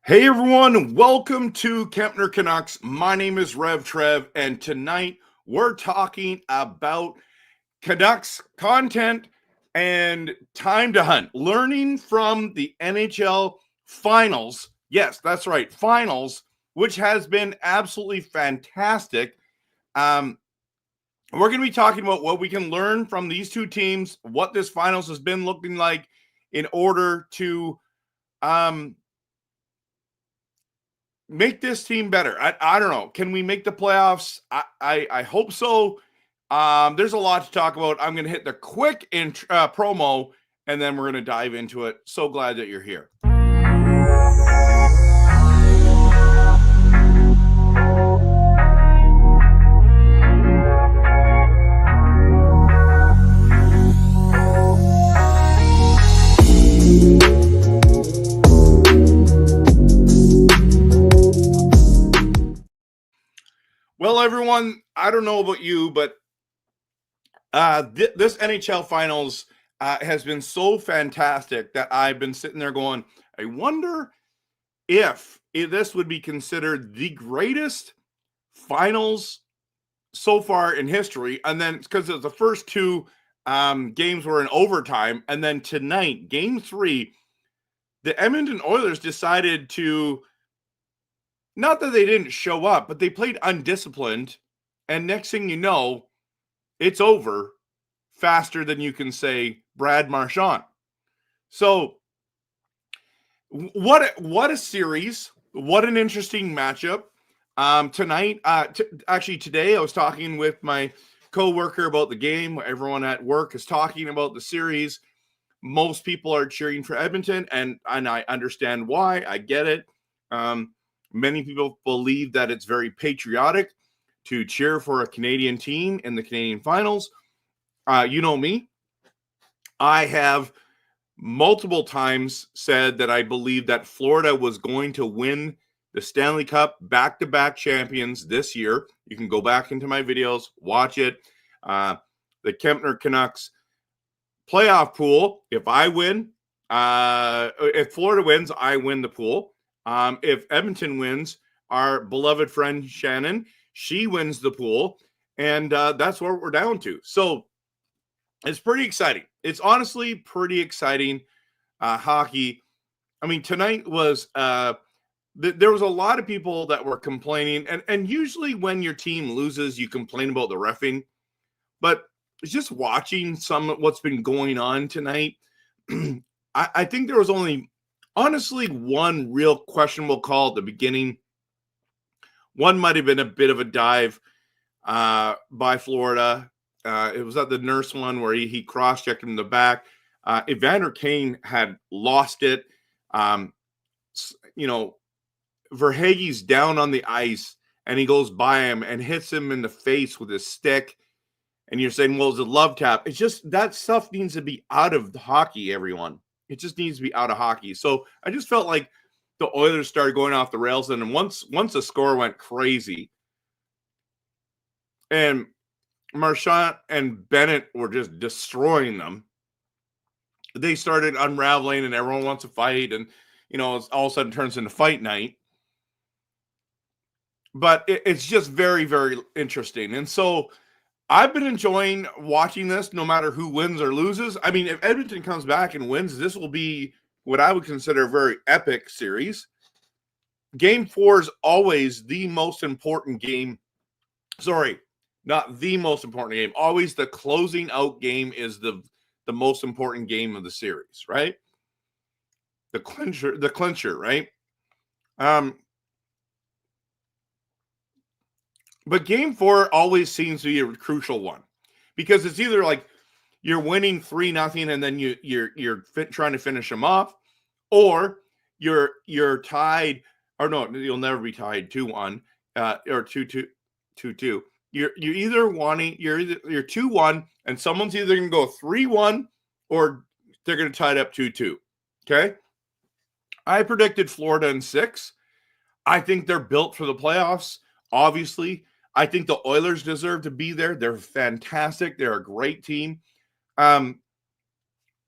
Hey everyone, welcome to Kempner Canucks. My name is RevTrev, and tonight we're talking about Canucks content and time to hunt, learning from the NHL Finals. Yes, that's right, Finals, which has been absolutely fantastic. We're going to be talking about what we can learn from these two teams, what this Finals has been looking like in order to make this team better. I don't know. Can we make the playoffs? I hope so. There's a lot to talk about. I'm going to hit the quick promo, and then we're going to dive into it. So glad that you're here. Well, everyone, I don't know about you, but this NHL Finals has been so fantastic that I've been sitting there going, I wonder if this would be considered the greatest finals so far in history. And then because the first two games were in overtime, and then tonight, game 3, the Edmonton Oilers decided to, not that they didn't show up, but they played undisciplined. And next thing you know, it's over faster than you can say Brad Marchand. So what a series. What an interesting matchup. Tonight, actually today, I was talking with my coworker about the game. Everyone at work is talking about the series. Most people are cheering for Edmonton, and I understand why. I get it. Many people believe that it's very patriotic to cheer for a Canadian team in the Canadian Finals. You know me. I have multiple times said that I believe that Florida was going to win the Stanley Cup, back-to-back champions this year. You can go back into my videos, watch it. The Kempner Canucks playoff pool, if I win, if Florida wins, I win the pool. If Edmonton wins, our beloved friend Shannon, she wins the pool. And that's what we're down to. So it's pretty exciting. It's honestly pretty exciting hockey. I mean, tonight was there was a lot of people that were complaining. And usually when your team loses, you complain about the reffing. But just watching what's been going on tonight, I think there was only, honestly, one real questionable call at the beginning. One might have been a bit of a dive by Florida. It was at the Nurse one where he cross-checked him in the back. Evander Kane had lost it. Verhaeghe's down on the ice, and he goes by him and hits him in the face with his stick. And you're saying, well, it's a love tap. It's just that stuff needs to be out of the hockey, everyone. It just needs to be out of hockey. So I just felt like the Oilers started going off the rails. And once the score went crazy, and Marchand and Bennett were just destroying them, they started unraveling, and everyone wants to fight. And, it's all of a sudden turns into fight night. But it's just very, very interesting. And so I've been enjoying watching this no matter who wins or loses. I mean, if Edmonton comes back and wins, this will be what I would consider a very epic series. Game 4 is always the most important game. Sorry, not the most important game. Always the closing out game is the most important game of the series, right? The clincher, right? But game 4 always seems to be a crucial one because it's either like you're winning 3-0 and then you're trying to finish them off, or you're tied, or no, you'll never be tied 2-1 or 2-2. You're 2-1 and someone's either going to go 3-1 or they're going to tie it up 2-2. Okay? I predicted Florida in 6. I think they're built for the playoffs. Obviously, I think the Oilers deserve to be there. They're fantastic. They're a great team. What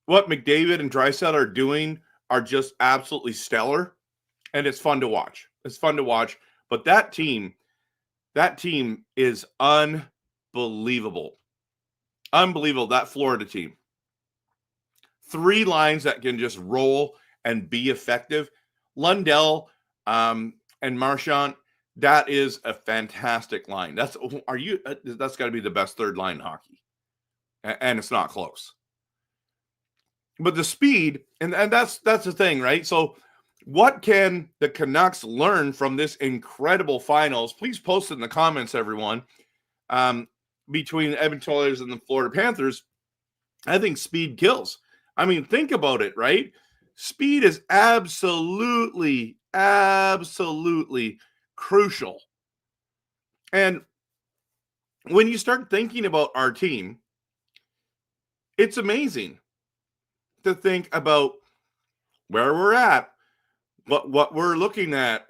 McDavid and Draisaitl are doing are just absolutely stellar. and it's fun to watch. It's fun to watch. But that team is unbelievable. Unbelievable, that Florida team. 3 lines that can just roll and be effective. Lundell and Marchand, that is a fantastic line. That's got to be the best third line in hockey. And it's not close. But the speed, and that's the thing, right? So what can the Canucks learn from this incredible finals? Please post it in the comments, everyone. Between the Edmonton Oilers and the Florida Panthers, I think speed kills. I mean, think about it, right? Speed is absolutely crucial. And when you start thinking about our team, it's amazing to think about where we're at, what we're looking at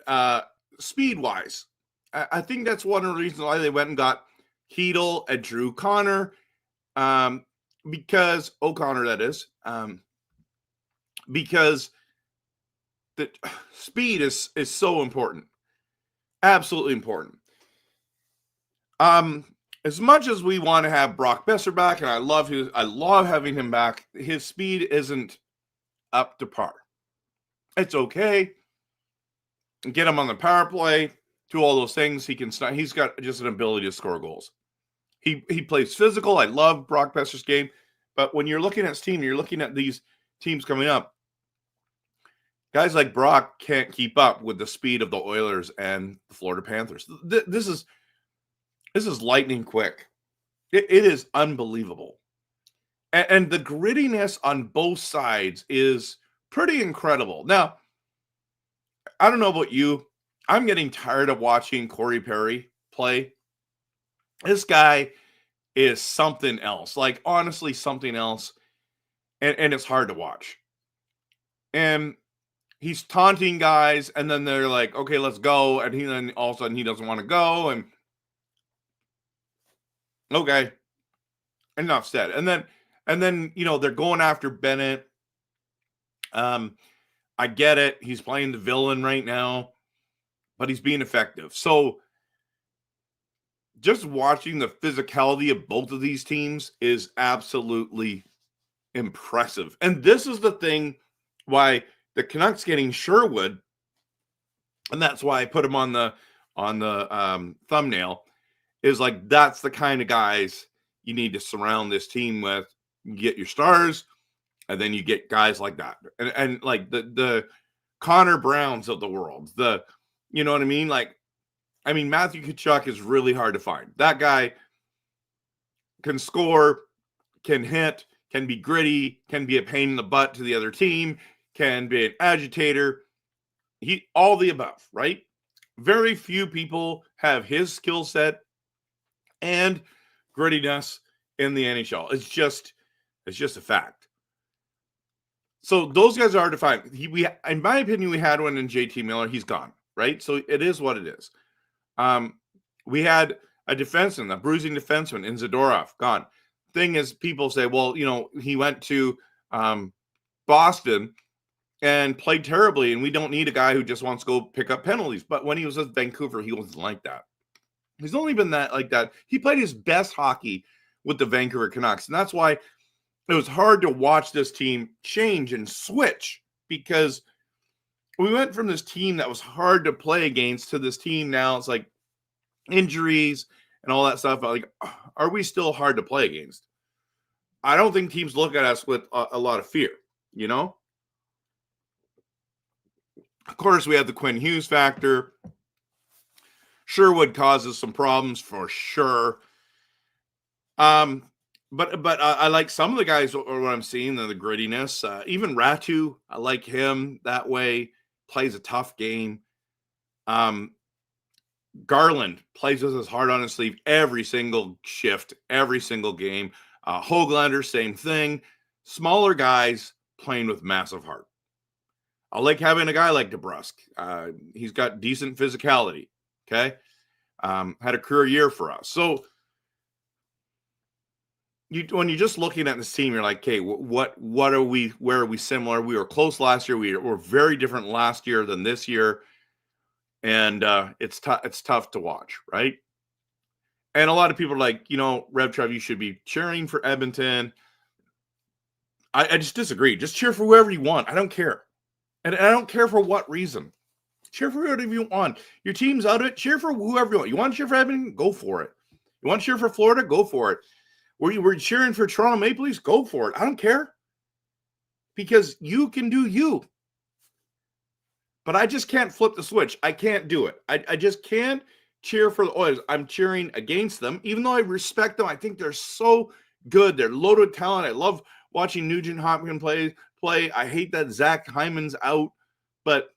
speed-wise. I think that's one of the reasons why they went and got Hedl and Drew Connor, because O'Connor, that is, because the speed is so important, absolutely important. As much as we want to have Brock Besser back, and I love having him back, his speed isn't up to par. It's okay. Get him on the power play, do all those things. He's got just an ability to score goals. He plays physical. I love Brock Besser's game. But when you're looking at his team, you're looking at these teams coming up. Guys like Brock can't keep up with the speed of the Oilers and the Florida Panthers. This is lightning quick. It is unbelievable. And the grittiness on both sides is pretty incredible. Now, I don't know about you. I'm getting tired of watching Corey Perry play. This guy is something else. Like, honestly, something else. And it's hard to watch. And he's taunting guys, and then they're like, okay, let's go. And then all of a sudden he doesn't want to go. And okay. Enough said. And then, they're going after Bennett. I get it. He's playing the villain right now, but he's being effective. So just watching the physicality of both of these teams is absolutely impressive. And this is the thing why the Canucks getting Sherwood, and that's why I put him on the thumbnail, is like, that's the kind of guys you need to surround this team with. You get your stars, and then you get guys like that. And like the Connor Browns of the world. You know what I mean? Like, I mean, Matthew Tkachuk is really hard to find. That guy can score, can hit, can be gritty, can be a pain in the butt to the other team, can be an agitator. All the above, right? Very few people have his skill set and grittiness in the NHL. It's just a fact. So those guys are hard to find. In my opinion, we had one in JT Miller. He's gone, right? So it is what it is. We had a defenseman, a bruising defenseman in Zadorov, gone. Thing is, people say, well, he went to Boston and played terribly, and we don't need a guy who just wants to go pick up penalties. But when he was with Vancouver, he wasn't like that. He's only been like that. He played his best hockey with the Vancouver Canucks, and that's why it was hard to watch this team change and switch, because we went from this team that was hard to play against to this team now. It's like injuries and all that stuff. Like, are we still hard to play against? I don't think teams look at us with a lot of fear, Of course, we have the Quinn Hughes factor. Sherwood causes some problems for sure. But I like some of the guys, or what I'm seeing, the grittiness. Even Ratu, I like him that way. Plays a tough game. Garland plays with his heart on his sleeve every single shift, every single game. Höglander, same thing. Smaller guys playing with massive heart. I like having a guy like DeBrusk. He's got decent physicality. Okay. Had a career year for us. So when you're just looking at this team, you're like, okay, what are we? Where are we similar? We were close last year. We were very different last year than this year, and it's tough to watch, right? And a lot of people are like, RevTrev, you should be cheering for Edmonton. I just disagree. Just cheer for whoever you want. I don't care, and I don't care for what reason. Cheer for whoever you want. Your team's out of it. Cheer for whoever you want. You want to cheer for Edmonton? Go for it. You want to cheer for Florida? Go for it. Were cheering for Toronto Maple Leafs? Go for it. I don't care. Because you can do you. But I just can't flip the switch. I can't do it. I just can't cheer for the Oilers. I'm cheering against them, even though I respect them. I think they're so good. They're loaded with talent. I love watching Nugent Hopkins play. I hate that Zach Hyman's out, but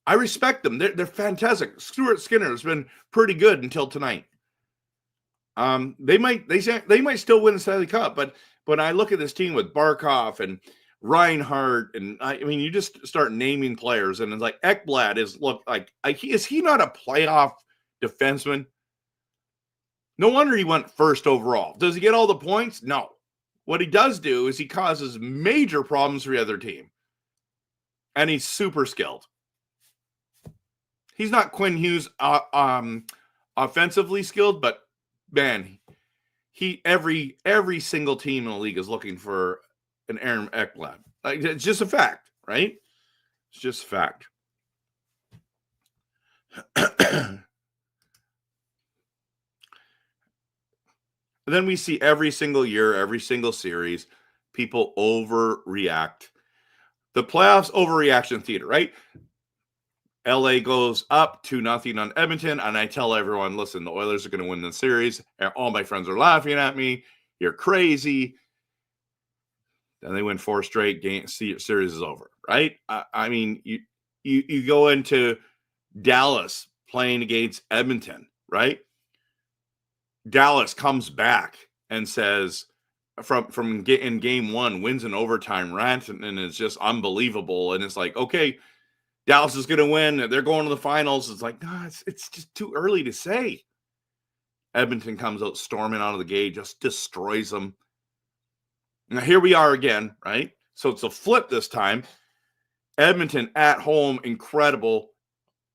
I respect them. They're fantastic. Stuart Skinner has been pretty good until tonight. They might still win the Stanley Cup, but when I look at this team with Barkov and Reinhardt, and you just start naming players, and it's like Ekblad is he not a playoff defenseman? No wonder he went first overall. Does he get all the points? No. What he does do is he causes major problems for the other team, and he's super skilled. He's not Quinn Hughes offensively skilled, but man, every single team in the league is looking for an Aaron Ekblad. It's just a fact, right? It's just a fact. Then we see every single year, every single series, people overreact. The playoffs overreaction theater, right? LA goes up 2-0 on Edmonton, and I tell everyone, listen, the Oilers are going to win the series. And all my friends are laughing at me. You're crazy. Then they win 4 straight games. Series is over, right? You go into Dallas playing against Edmonton, right? Dallas comes back and says from in game 1, wins an overtime rant, and it's just unbelievable. And it's like, okay, Dallas is going to win. They're going to the finals. It's like, no, it's just too early to say. Edmonton comes out storming out of the gate, just destroys them. Now, here we are again, right? So it's a flip this time. Edmonton at home, incredible.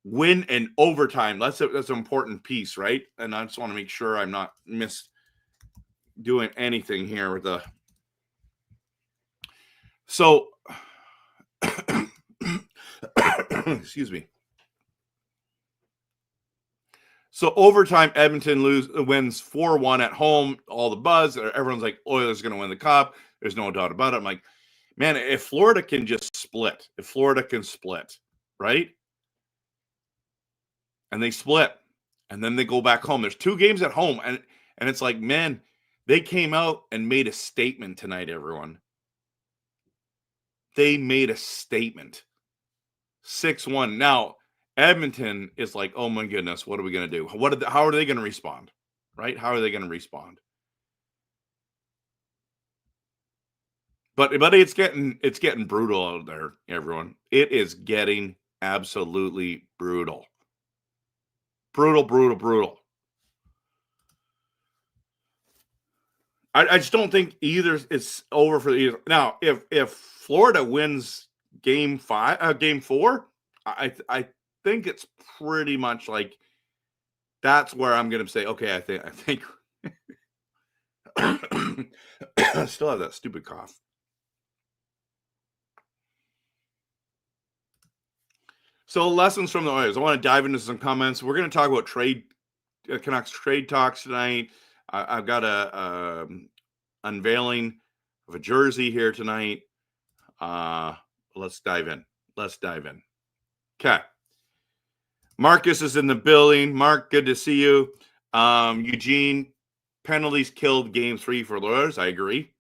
Win in overtime. That's an important piece, right? And I just want to make sure I'm not doing anything here with the... So... Excuse me. So overtime, Edmonton wins 4-1 at home. All the buzz. Everyone's like, Oilers going to win the cup. There's no doubt about it. I'm like, man, if Florida can just split, right? And they split, and then they go back home. There's 2 games at home, and it's like, man, they came out and made a statement tonight, everyone. They made a statement. 6-1. Now, Edmonton is like, oh my goodness, what are we going to do? How are they going to respond? Right? How are they going to respond? But it's getting brutal out there, everyone. It is getting absolutely brutal. Brutal. I just don't think either it's over for either. Now, if Florida wins game 4, I think it's pretty much like that's where I'm going to say, okay, I think I still have that stupid cough. So lessons from the Oilers. I want to dive into some comments. We're going to talk about Canucks trade talks tonight. I've got a unveiling of a jersey here tonight. Let's dive in. Okay. Marcus is in the building. Mark, good to see you. Eugene, penalties killed game 3 for the Oilers. I agree.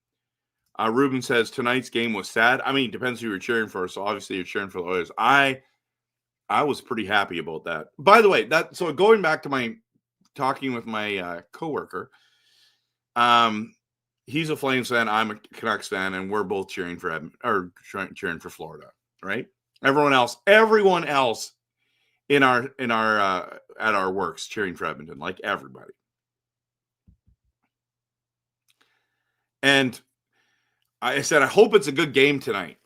Ruben says tonight's game was sad. It depends who you're cheering for. So obviously you're cheering for the Oilers. I was pretty happy about that. By the way, so going back to my talking with my coworker, he's a Flames fan. I'm a Canucks fan, and we're both cheering for Florida, right? Everyone else in our at our works cheering for Edmonton, like everybody. And I said, I hope it's a good game tonight.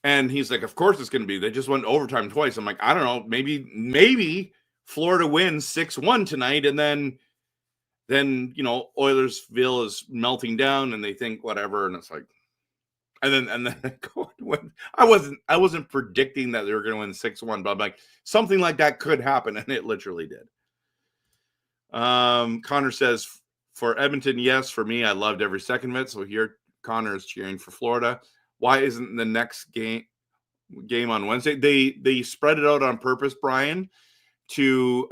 And he's like, of course it's going to be. They just went overtime twice. I'm like, I don't know. Maybe Florida wins 6-1 tonight. And then, Oilersville is melting down and they think whatever. And it's like, and then I wasn't predicting that they were going to win 6-1, but I'm like, something like that could happen. And it literally did. Connor says, for Edmonton, yes. For me, I loved every second of it. So here Connor is cheering for Florida. Why isn't the next game on Wednesday? They spread it out on purpose, Brian, to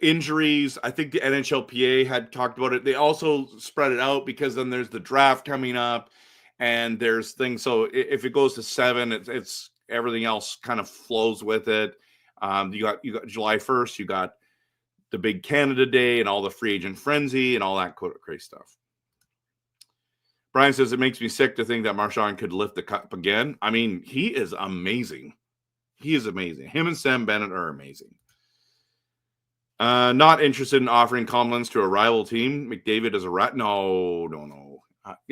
injuries. I think the NHLPA had talked about it. They also spread it out because then there's the draft coming up and there's things. So if it goes to 7, it's everything else kind of flows with it. You got July 1st, you got the big Canada Day and all the free agent frenzy and all that crazy stuff. Brian says, it makes me sick to think that Marchand could lift the cup again. I mean, he is amazing. He is amazing. Him and Sam Bennett are amazing. Not interested in offering Comlins to a rival team. McDavid is a rat. No.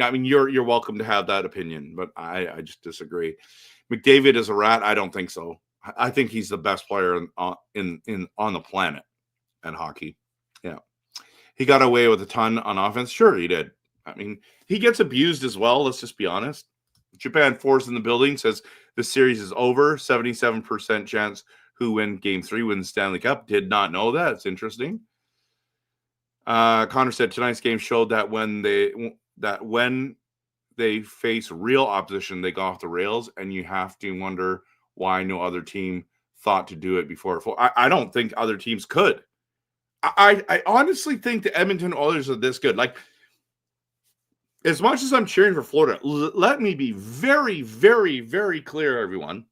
I mean, you're welcome to have that opinion, but I just disagree. McDavid is a rat. I don't think so. I think he's the best player on the planet at hockey. Yeah. He got away with a ton on offense. Sure, he did. I mean, he gets abused as well. Let's just be honest. Japan Force in the building says the series is over. 77% chance who win Game 3 wins Stanley Cup. Did not know that. It's interesting. Connor said tonight's game showed that when they face real opposition, they go off the rails, and you have to wonder why no other team thought to do it before. I don't think other teams could. I honestly think the Edmonton Oilers are this good. Like, as much as I'm cheering for Florida, let me be very, very, very clear, everyone.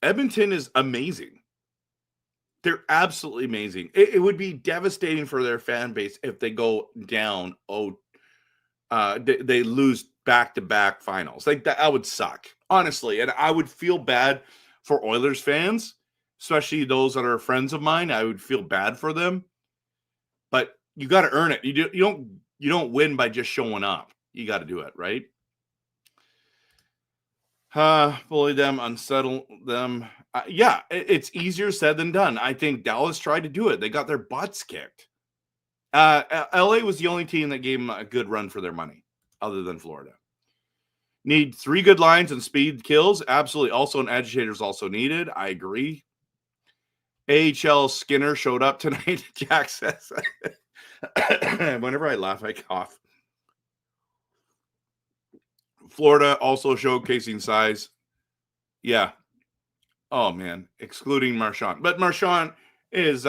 Edmonton is amazing. They're absolutely amazing. It would be devastating for their fan base if they go down. They lose back-to-back finals. Like that would suck, honestly. And I would feel bad for Oilers fans, especially those that are friends of mine. I would feel bad for them. But you got to earn it. You don't win by just showing up. You got to do it, right? Bully them, unsettle them. Yeah, it's easier said than done. I think Dallas tried to do it. They got their butts kicked. LA was the only team that gave them a good run for their money, other than Florida. Need 3 good lines and speed kills. Absolutely. Also, an agitator is also needed. I agree. AHL Skinner showed up tonight. Jack says, whenever I laugh, I cough. Florida also showcasing size. Yeah. Oh man, excluding Marchand. But Marchand is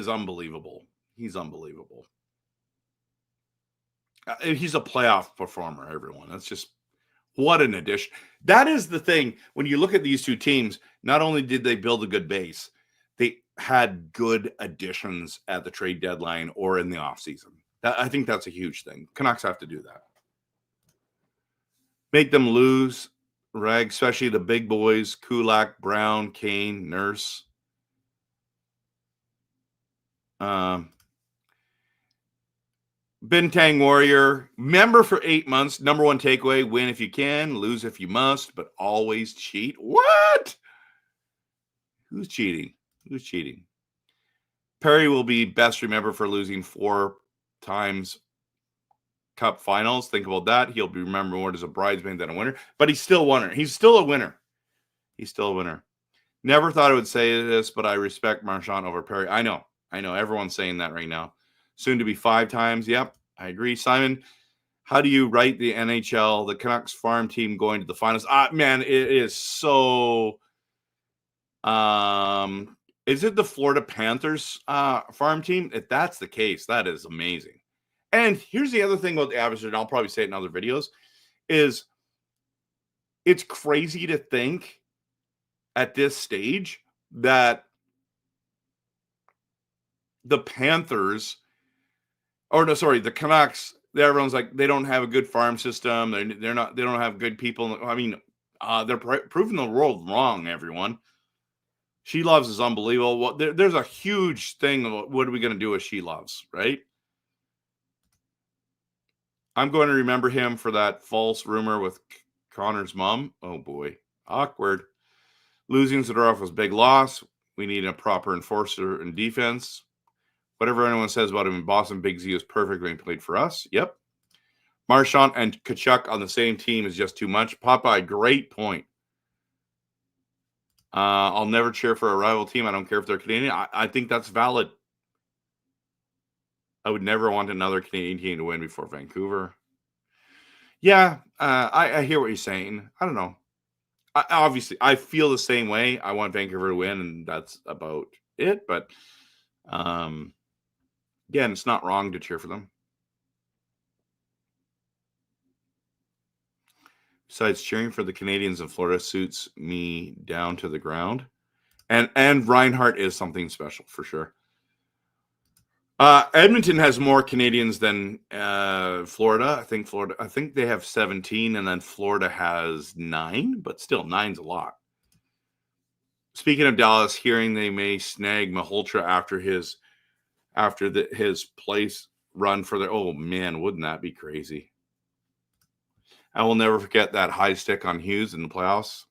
unbelievable. He's unbelievable. He's a playoff performer, everyone. That's just what an addition. That is the thing. When you look at these two teams, not only did they build a good base, they had good additions at the trade deadline or in the offseason. I think that's a huge thing. Canucks have to do that. Make them lose, Reg, especially the big boys, Kulak, Brown, Kane, Nurse. Bintang Warrior, member for 8 months. Number 1 takeaway, win if you can, lose if you must, but always cheat. What? Who's cheating? Who's cheating? Perry will be best remembered for losing 4 times Cup finals. Think about that. He'll be remembered more as a bridesmaid than a winner, but he's still a winner. He's still a winner. He's still a winner. Never thought I would say this, but I respect Marchand over Perry. I know. Everyone's saying that right now. Soon to be 5 times. Yep, I agree. Simon, how do you write the NHL, the Canucks farm team going to the finals? Man, it is so. Is it the Florida Panthers farm team? If that's the case, that is amazing. And here's the other thing about the Avalanche, and I'll probably say it in other videos, is it's crazy to think at this stage that the Canucks everyone's like, they don't have a good farm system. They don't have good people. I mean, they're proving the world wrong, everyone. She Loves is unbelievable. Well, there's a huge thing of what are we going to do with She Loves, right? I'm going to remember him for that false rumor with Connor's mom. Oh, boy. Awkward. Losing Zadorov was a big loss. We need a proper enforcer in defense. Whatever anyone says about him in Boston, Big Z is perfect when he played for us. Yep. Marchand and Tkachuk on the same team is just too much. Popeye, great point. I'll never cheer for a rival team. I don't care if they're Canadian. I think that's valid. I would never want another Canadian team to win before Vancouver. Yeah, I hear what you're saying. I don't know. Obviously, I feel the same way. I want Vancouver to win, and that's about it. But again, it's not wrong to cheer for them. Besides, cheering for the Canadiens in Florida suits me down to the ground. And Reinhardt is something special for sure. Edmonton has more Canadians than Florida. I think they have 17, and then Florida has 9, but still 9's a lot. Speaking of Dallas, hearing they may snag Malhotra after his place run for their. Oh man, wouldn't that be crazy? I will never forget that high stick on Hughes in the playoffs.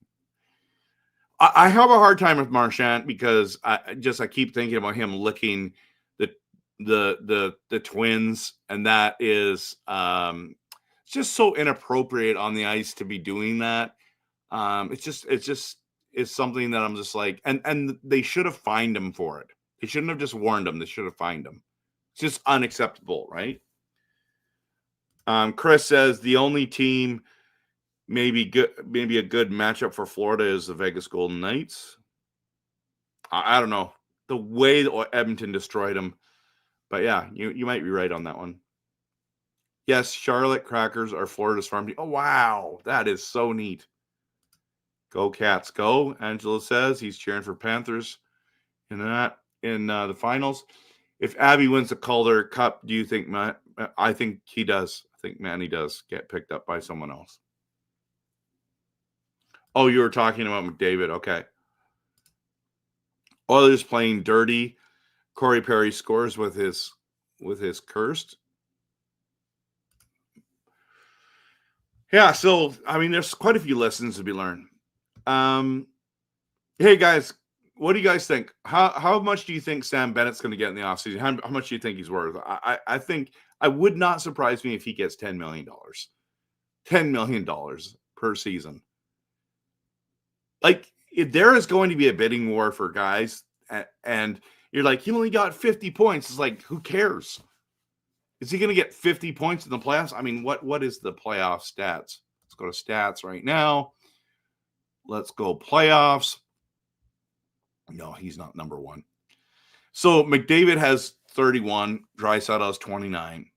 I have a hard time with Marchand because I keep thinking about him licking the Twins, and that is it's just so inappropriate on the ice to be doing that. It's something that I'm just like, and they should have fined him for it. They shouldn't have just warned him. They should have fined him. It's just unacceptable, right? Chris says the only team maybe a good matchup for Florida is the Vegas Golden Knights. I don't know the way that Edmonton destroyed them, but yeah, you might be right on that one. Yes, Charlotte Crackers are Florida's farm team. Oh wow, that is so neat. Go Cats, go! Angelo says he's cheering for Panthers in the finals. If Abby wins the Calder Cup, do you think I think he does. I think Manny does get picked up by someone else. Oh, you were talking about McDavid. Okay. Oilers playing dirty. Corey Perry scores with his cursed. Yeah, so I mean, there's quite a few lessons to be learned. Hey guys, what do you guys think? How much do you think Sam Bennett's going to get in the offseason? How much do you think he's worth? I think I would not surprise me if he gets $10 million. $10 million per season. Like, if there is going to be a bidding war for guys, and you're like, he only got 50 points. It's like, who cares? Is he going to get 50 points in the playoffs? I mean, what is the playoff stats? Let's go to stats right now. Let's go playoffs. No, he's not number one. So McDavid has 31. Draisaitl has 29.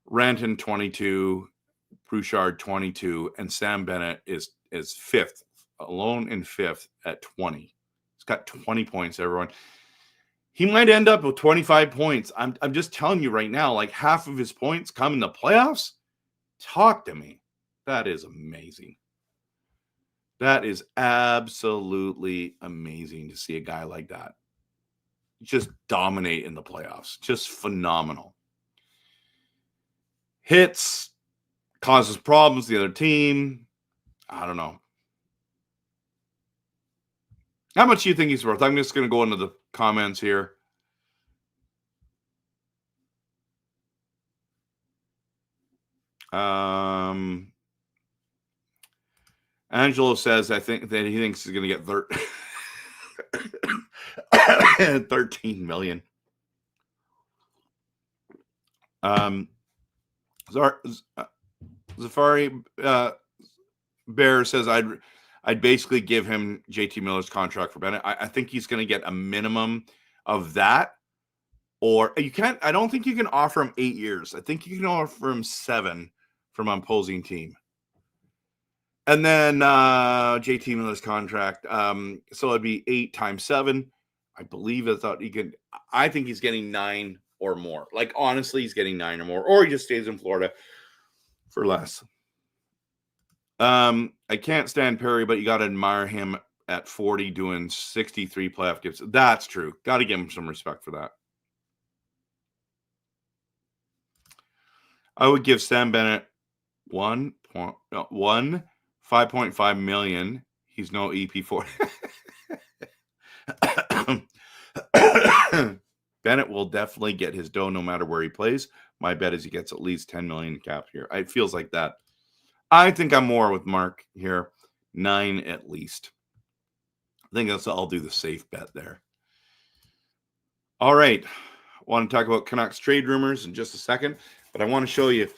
Ranton 22. Bouchard 22. And Sam Bennett is fifth, alone in fifth at 20. He's got 20 points, everyone. He might end up with 25 points. I'm just telling you right now, like half of his points come in the playoffs. Talk to me. That is amazing. That is absolutely amazing to see a guy like that just dominate in the playoffs. Just phenomenal. Hits, causes problems to the other team. I don't know. How much do you think he's worth? I'm just going to go into the comments here. Angelo says, I think that he thinks he's going to get 13 million. Zafari Bear says, I'd basically give him JT Miller's contract for Bennett. I think he's going to get a minimum of that. Or you can't, I don't think you can offer him 8 years. I think you can offer him 7 from an opposing team. And then JT Miller's contract. So it'd be 8 times 7. I believe I think he's getting 9 or more. Like, honestly, he's getting 9 or more, or he just stays in Florida for less. I can't stand Perry, but you got to admire him at 40 doing 63 playoff games. That's true. Got to give him some respect for that. I would give Sam Bennett 5.5 million. He's no EP4. Bennett will definitely get his dough no matter where he plays. My bet is he gets at least 10 million cap here. It feels like that. I think I'm more with Mark here. 9 at least. I think I'll do the safe bet there. All right. I want to talk about Canucks trade rumors in just a second, but I want to show you.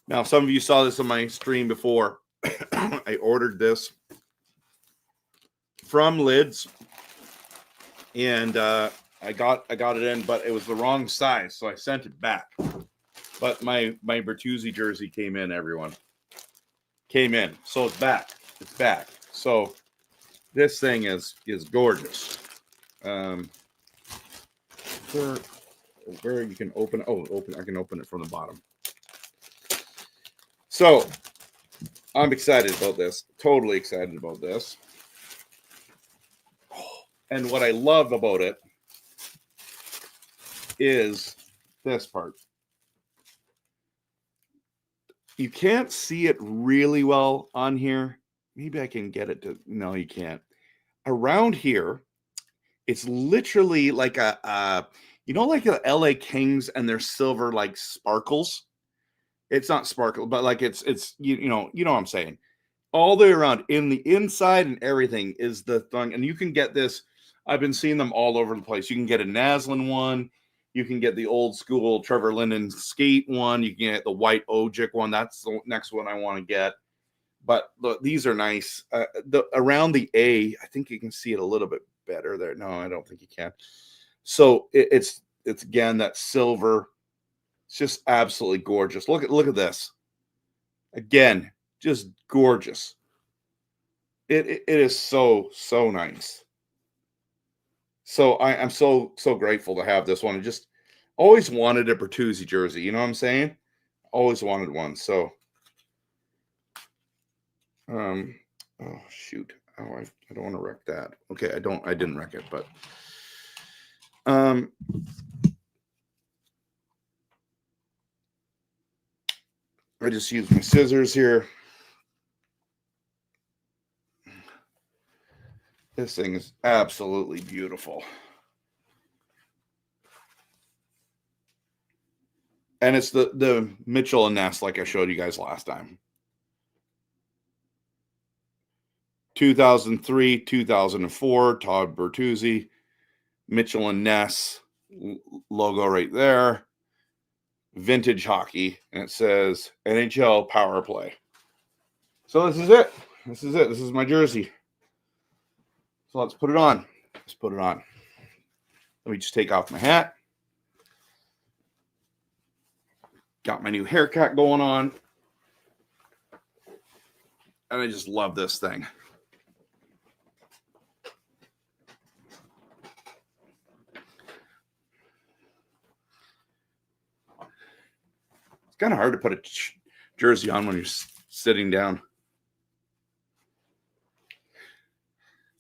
Now, some of you saw this on my stream before. I ordered this from Lids, and I got it in, but it was the wrong size, so I sent it back. But my Bertuzzi jersey came in, everyone. Came in. So it's back. It's back. So this thing is gorgeous. Where you can open I can open it from the bottom. So I'm excited about this. Totally excited about this. And what I love about it is this part. You can't see it really well on here. Maybe I can get it to... No, you can't. Around here, it's literally like like the LA Kings and their silver like sparkles. It's not sparkle, but like it's you know what I'm saying. All the way around in the inside and everything is the thing. And you can get this. I've been seeing them all over the place. You can get a Naslin one. You can get the old school Trevor Linden skate one. You can get the white Ojic one. That's the next one I want to get. But look, these are nice. Around the A, I think you can see it a little bit better there. No, I don't think you can. So it's again that silver. It's just absolutely gorgeous. Look at this. Again, just gorgeous. It is so nice. So I'm so grateful to have this one. I just always wanted a Bertuzzi jersey. You know what I'm saying? Always wanted one. So, oh shoot. Oh, I don't want to wreck that. Okay, I didn't wreck it, but I just used my scissors here. This thing is absolutely beautiful. And it's the Mitchell and Ness, like I showed you guys last time. 2003, 2004, Todd Bertuzzi, Mitchell and Ness logo right there. Vintage hockey, and it says NHL Power Play. So this is it. This is my jersey. So let's put it on. Let me just take off my hat. Got my new haircut going on. And I just love this thing. It's kind of hard to put a jersey on when you're sitting down.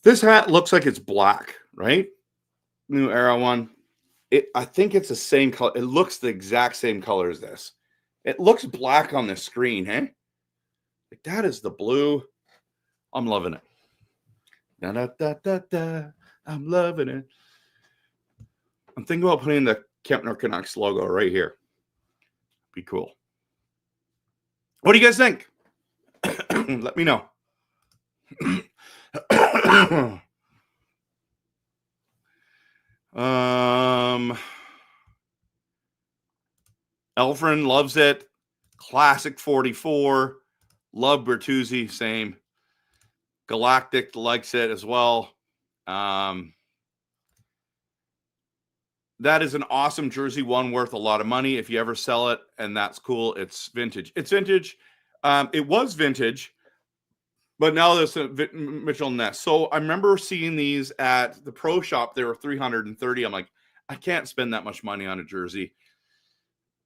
This hat looks like it's black, right? New Era one. I think it's the same color. It looks the exact same color as this. It looks black on the screen, hey? Like that is the blue. I'm loving it. Da, da, da, da, da. I'm loving it. I'm thinking about putting the Kempner Canucks logo right here. Be cool. What do you guys think? Let me know. Elfrin loves it. Classic 44. Love Bertuzzi, same. Galactic likes it as well. That is an awesome jersey, one worth a lot of money if you ever sell it, and that's cool. It's vintage. It's vintage. It was vintage, but now there's a Mitchell Ness. So I remember seeing these at the pro shop. They were $330. I'm like, I can't spend that much money on a jersey.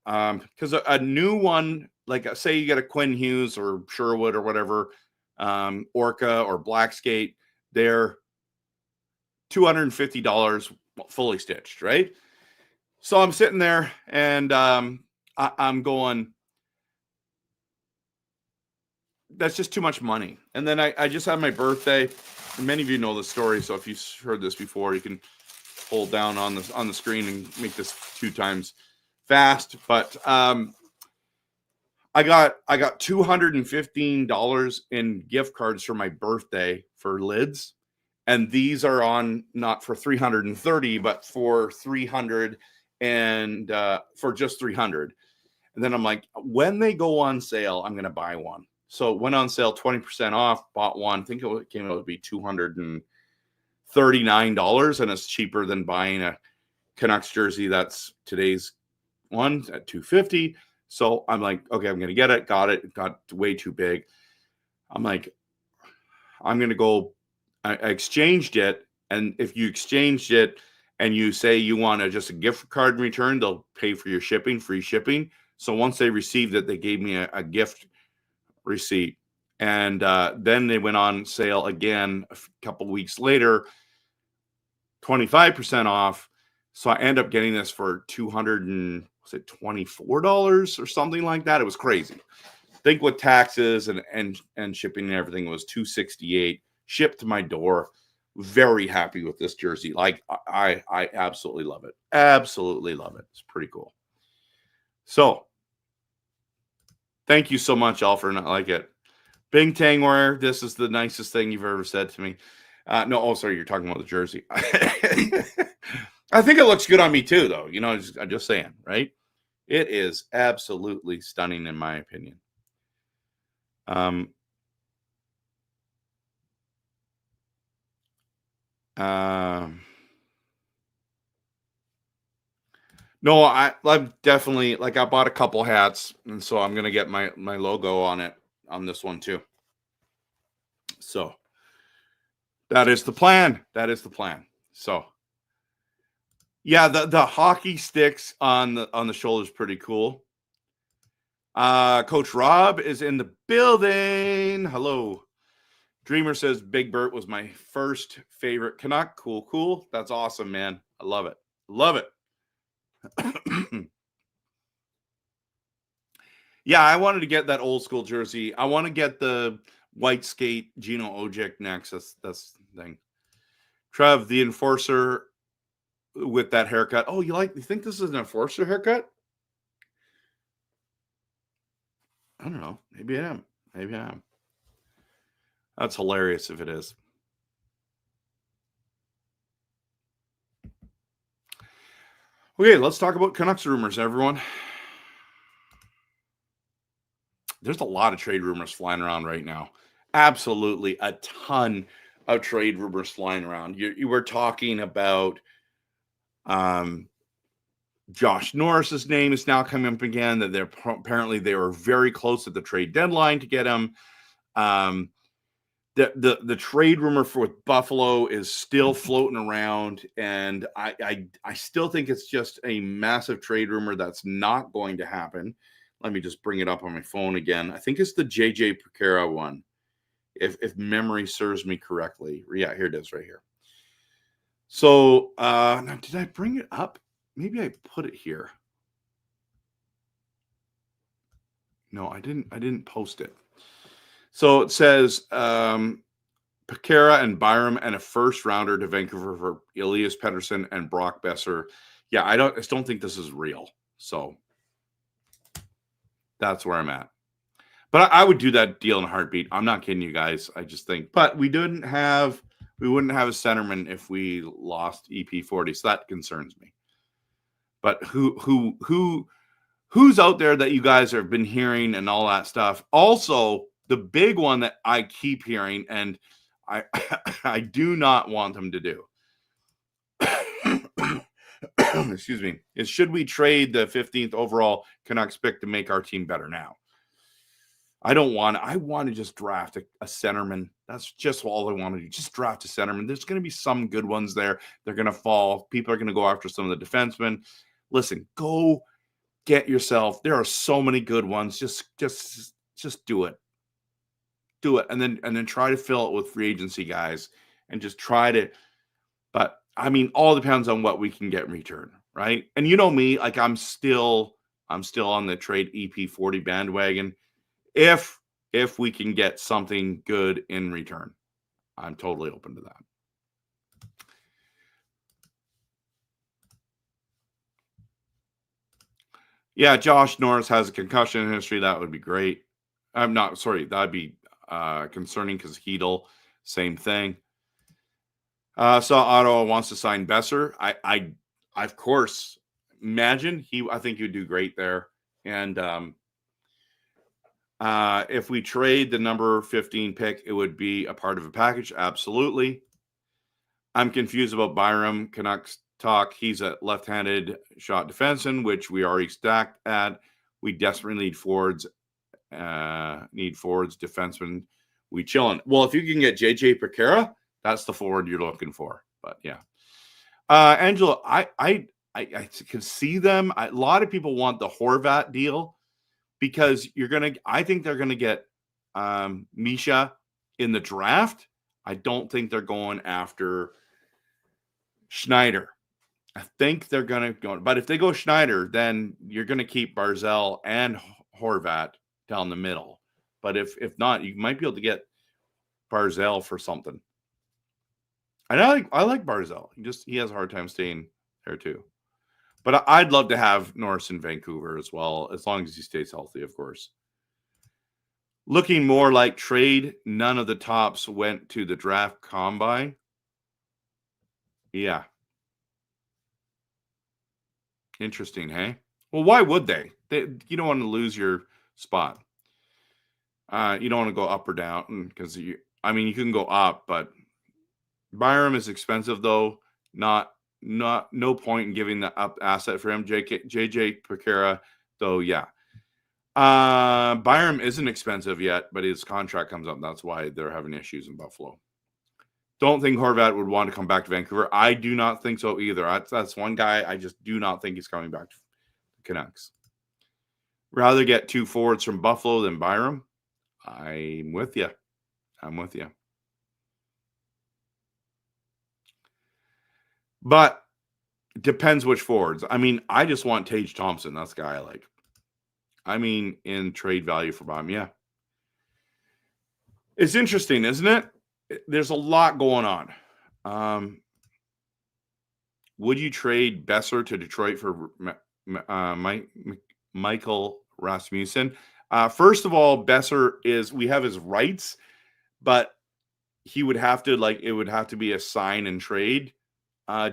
Because a new one, like say you get a Quinn Hughes or Sherwood or whatever, Orca or Black Skate, they're $250 fully stitched, right? So I'm sitting there and I'm going, that's just too much money. And then I just had my birthday. And many of you know the story, so if you've heard this before, you can hold down on the screen and make this 2 times fast. But I got $215 in gift cards for my birthday for lids. And these are on not for 330, but for 300 and for just 300. And then I'm like, when they go on sale, I'm going to buy one. So it went on sale 20% off, bought one. I think it came out to be $239, and it's cheaper than buying a Canucks jersey. That's today's one at $250. So I'm like, okay, I'm going to get it. Got it. It got way too big. I'm like, I'm going to go. I exchanged it. And if you exchanged it and you say you want just a gift card return, they'll pay for your shipping, free shipping. So once they received it, they gave me a gift receipt. And then they went on sale again a couple weeks later, 25% off. So I end up getting this for $224 or something like that. It was crazy. I think with taxes and shipping and everything, it was $268 shipped to my door. Very happy with this jersey. Like I absolutely love it. Absolutely love it. It's pretty cool. So thank you so much, all, for not like it. Bing Tangware, this is the nicest thing you've ever said to me. Sorry, you're talking about the jersey. I think it looks good on me too, though. You know, I'm just saying, right? It is absolutely stunning, in my opinion. No, I'm definitely, like, I bought a couple hats, and so I'm gonna get my logo on it on this one too. So that is the plan. That is the plan. So yeah, the hockey sticks on the shoulder is pretty cool. Coach Rob is in the building. Hello. Dreamer says Big Bert was my first favorite Canuck. Cool. That's awesome, man. I love it. Love it. Yeah, I wanted to get that old school jersey. I want to get the white skate Gino Ojic next. That's the thing. Trev, the enforcer with that haircut. Oh, you think this is an enforcer haircut? I don't know. Maybe I am. That's hilarious if it is. Okay, let's talk about Canucks rumors, everyone. There's a lot of trade rumors flying around right now. Absolutely a ton of trade rumors flying around. You were talking about Josh Norris's name is now coming up again, that apparently they were very close at the trade deadline to get him. The trade rumor with Buffalo is still floating around, and I still think it's just a massive trade rumor that's not going to happen. Let me just bring it up on my phone again. I think it's the JJ Pekara one, if memory serves me correctly. Yeah, here it is right here. So now, did I bring it up? Maybe I put it here. No, I didn't post it. So it says Pekara and Byram and a first rounder to Vancouver for Elias Pettersson and Brock Besser. Yeah, I just don't think this is real. So that's where I'm at. But I would do that deal in a heartbeat. I'm not kidding you guys. I just think, but we wouldn't have a centerman if we lost EP40. So that concerns me. But who's out there that you guys have been hearing and all that stuff? Also, the big one that I keep hearing, and I do not want them to do, excuse me, is should we trade the 15th overall Canucks pick to make our team better now? I want to just draft a centerman. That's just all I want to do. Just draft a centerman. There's going to be some good ones there. They're going to fall. People are going to go after some of the defensemen. Listen, go get yourself. There are so many good ones. Just do it. Do it, and then try to fill it with free agency guys, and just try to. But I mean, all depends on what we can get in return, right? And you know me, like I'm still on the trade EP40 bandwagon. If we can get something good in return, I'm totally open to that. Yeah, Josh Norris has a concussion history. That would be great. I'm not sorry. That'd be concerning because Hedel, same thing. Saw Ottawa wants to sign Besser. I of course imagine I think he would do great there. And if we trade the number 15 pick, it would be a part of a package. Absolutely. I'm confused about Byram. Canucks talk. He's a left-handed shot defenseman, which we already stacked at. We desperately need forwards. Defensemen. We chilling. Well, if you can get JJ Pereira, that's the forward you're looking for. But yeah, Angela, I can see them. A lot of people want the Horvat deal because I think they're gonna get Misha in the draft. I don't think they're going after Schneider. I think they're gonna go, but if they go Schneider, then you're gonna keep Barzal and Horvat down the middle. But if not, you might be able to get Barzal for something. And I like Barzal. He has a hard time staying there too. But I'd love to have Norris in Vancouver as well, as long as he stays healthy, of course. Looking more like trade, none of the tops went to the draft combine. Yeah. Interesting, hey? Well, why would they? You don't want to lose your spot. You don't want to go up or down because you can go up, but Byram is expensive though. No point in giving the up asset for him. JJ Pereira, though, yeah. Byram isn't expensive yet, but his contract comes up. That's why they're having issues in Buffalo. Don't think Horvat would want to come back to Vancouver. I do not think so either. That's one guy I just do not think he's coming back to the Canucks. Rather get 2 forwards from Buffalo than Byram. I'm with you. But it depends which forwards. I mean, I just want Tage Thompson. That's the guy I like. I mean, in trade value for Byram, yeah. It's interesting, isn't it? There's a lot going on. Would you trade Besser to Detroit for Michael Rasmussen? First of all, Besser we have his rights, but he would have to it would have to be a sign and trade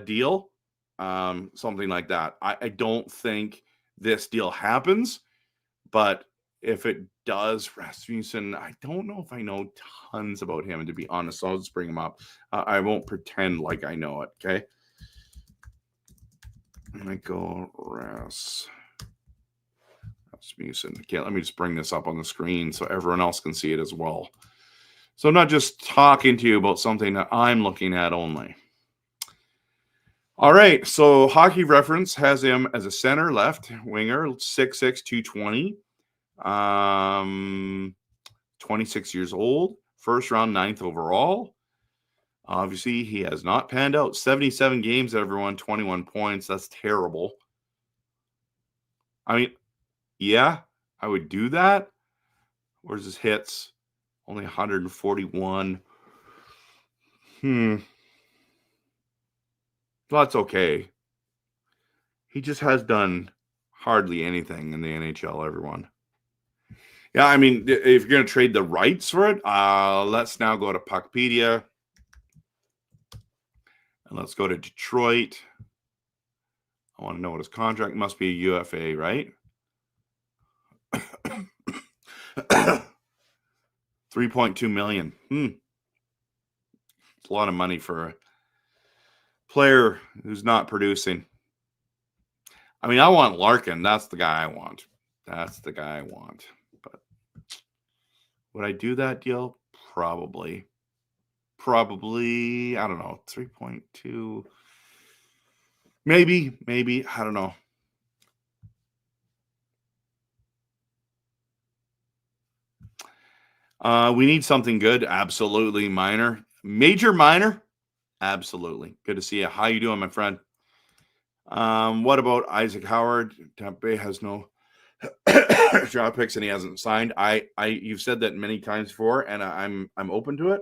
deal, something like that. I don't think this deal happens, but if it does, Rasmussen, I don't know if I know tons about him, and to be honest, so I'll just bring him up. I won't pretend like I know it, okay? Michael Rasmussen. Okay, let me just bring this up on the screen so everyone else can see it as well. So I'm not just talking to you about something that I'm looking at only. All right, so Hockey Reference has him as a center left winger, 6'6", 220. 26 years old, first round, 9th overall. Obviously, he has not panned out. 77 games, everyone, 21 points. That's terrible. I mean, yeah, I would do that. Where's his hits? Only 141. Well, that's okay. He just has done hardly anything in the NHL, everyone. Yeah, I mean, if you're going to trade the rights for it, let's now go to Puckpedia. And let's go to Detroit. I want to know what his contract must be. A UFA, right? 3.2 million. It's a lot of money for a player who's not producing. I mean, I want Larkin. That's the guy I want. But would I do that deal? Probably. I don't know. 3.2. Maybe. I don't know. We need something good. Absolutely. Minor. Major, minor. Absolutely. Good to see you. How you doing, my friend? What about Isaac Howard? Tampa Bay has no draft picks and he hasn't signed. You've said that many times before, and I'm open to it.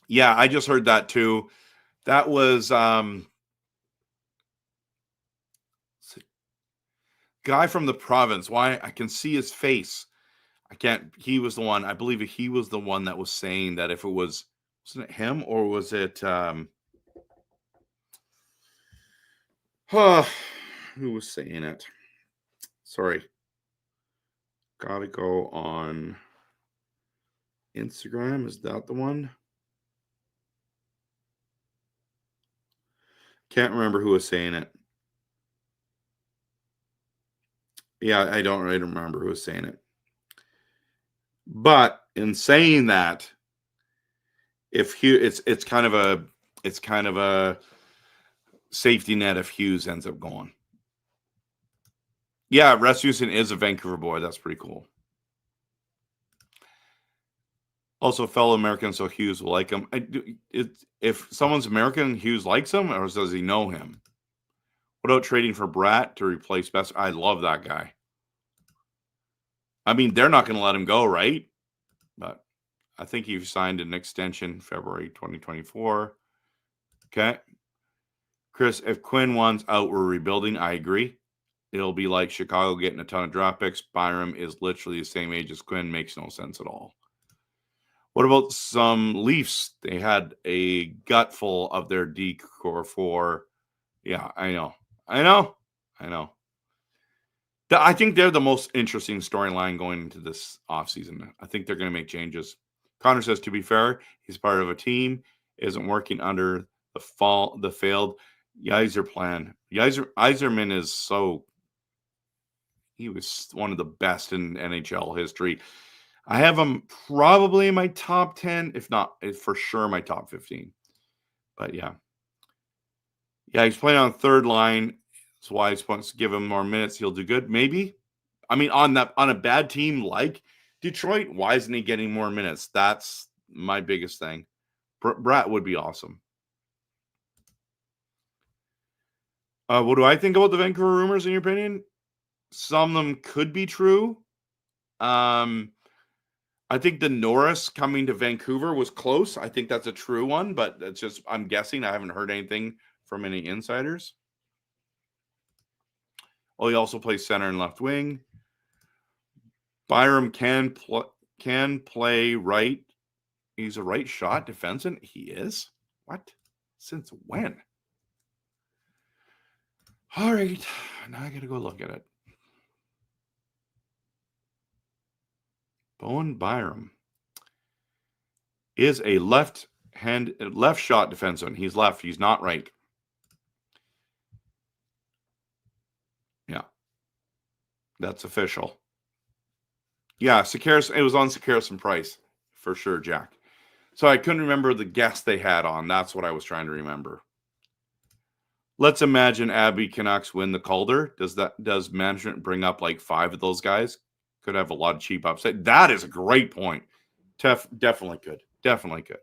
Yeah, I just heard that too. That was guy from the province. Why? I can see his face. I can't. He was the one. I believe he was the one that was saying that if it wasn't it him or was it who was saying it? Sorry. Gotta go on Instagram. Is that the one? Can't remember who was saying it. Yeah, I don't really remember who was saying it. But in saying that, if Hughes, it's kind of a safety net if Hughes ends up going. Yeah, Rasmussen is a Vancouver boy. That's pretty cool. Also, fellow American, so Hughes will like him. If someone's American, Hughes likes him, or does he know him? What about trading for Bratt to replace Best? I love that guy. I mean, they're not going to let him go, right? But I think he signed an extension February 2024. Okay. Chris, if Quinn wants out, we're rebuilding. I agree. It'll be like Chicago getting a ton of draft picks. Byram is literally the same age as Quinn. Makes no sense at all. What about some Leafs? They had a gutful of their decor for. Yeah, I know. I think they're the most interesting storyline going into this offseason. I think they're going to make changes. Connor says, to be fair, he's part of a team, isn't working under the failed Yzer plan. Yzerman is he was one of the best in NHL history. I have him probably in my top 10, if not for sure my top 15. But yeah. Yeah, he's playing on third line. That's why he's supposed to give him more minutes. He'll do good. Maybe. I mean, on a bad team like Detroit, why isn't he getting more minutes? That's my biggest thing. Bratt would be awesome. What do I think about the Vancouver rumors, in your opinion? Some of them could be true. I think the Norris coming to Vancouver was close. I think that's a true one, but it's just, I'm guessing. I haven't heard anything from any insiders. Oh, he also plays center and left wing. Byram can play right. He's a right shot defenseman. He is? What? Since when? All right. Now I got to go look at it. Bowen Byram is a left shot defenseman. He's left. He's not right. Yeah. That's official. Yeah, Sekeres, it was on Sekeres and Price for sure, Jack. So I couldn't remember the guest they had on. That's what I was trying to remember. Let's imagine Abby Canucks win the Calder. Does management bring up like 5 of those guys? Could have a lot of cheap upside. That is a great point. Definitely could. Definitely could.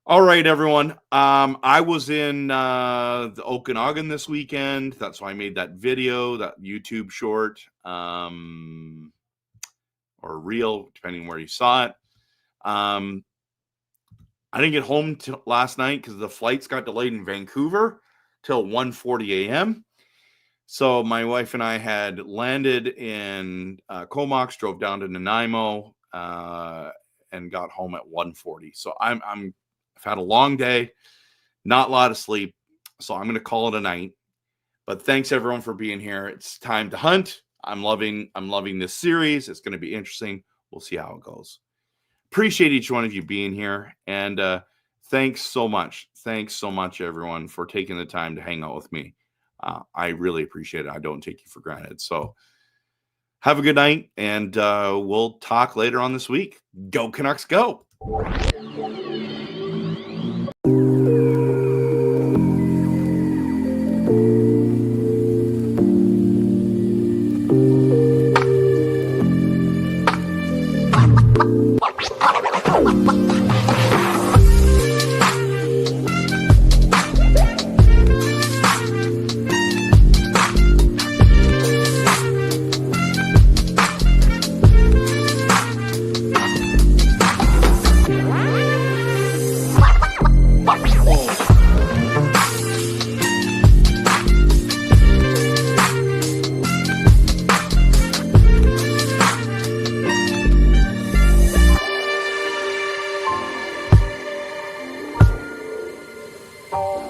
All right, everyone. I was in the Okanagan this weekend. That's why I made that video, that YouTube short, or reel, depending where you saw it. I didn't get home till last night because the flights got delayed in Vancouver till 1:40 a.m. So my wife and I had landed in Comox, drove down to Nanaimo, and got home at 1:40. So I've had a long day, not a lot of sleep. So I'm going to call it a night. But thanks everyone for being here. It's time to hunt. I'm loving this series. It's going to be interesting. We'll see how it goes. Appreciate each one of you being here. And thanks so much. Thanks so much, everyone, for taking the time to hang out with me. I really appreciate it. I don't take you for granted. So have a good night, and we'll talk later on this week. Go Canucks, go! Bye.